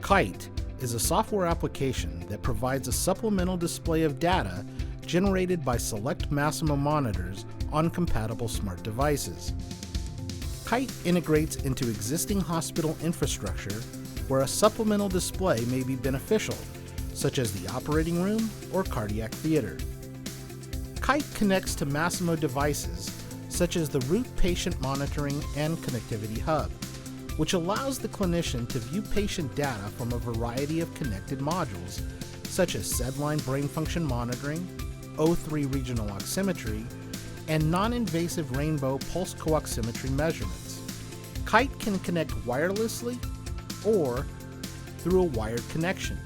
Kite is a software application that provides a supplemental display of data generated by select Masimo monitors on compatible smart devices. Kite integrates into existing hospital infrastructure where a supplemental display may be beneficial, such as the operating room or cardiac theater. Kite connects to Masimo devices such as the Root patient monitoring and connectivity hub, which allows the clinician to view patient data from a variety of connected modules, such as SedLine brain function monitoring, O3 regional oximetry, and non-invasive rainbow pulse co-oximetry measurements. Kite can connect wirelessly or through a wired connection.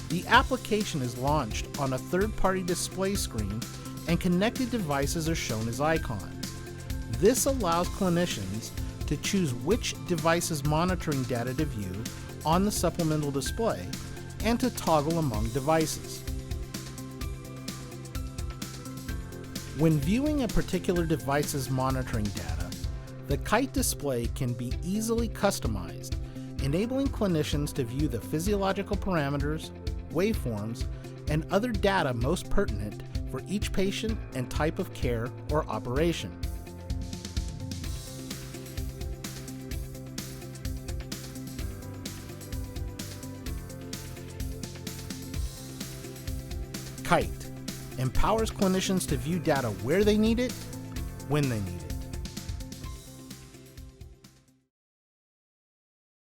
The application is launched on a third-party display screen and connected devices are shown as icons. This allows clinicians to choose which device's monitoring data to view on the supplemental display and to toggle among devices. When viewing a particular device's monitoring data, the Kite display can be easily customized, enabling clinicians to view the physiological parameters, waveforms, and other data most pertinent for each patient and type of care or operation. Kite empowers clinicians to view data where they need it, when they need it.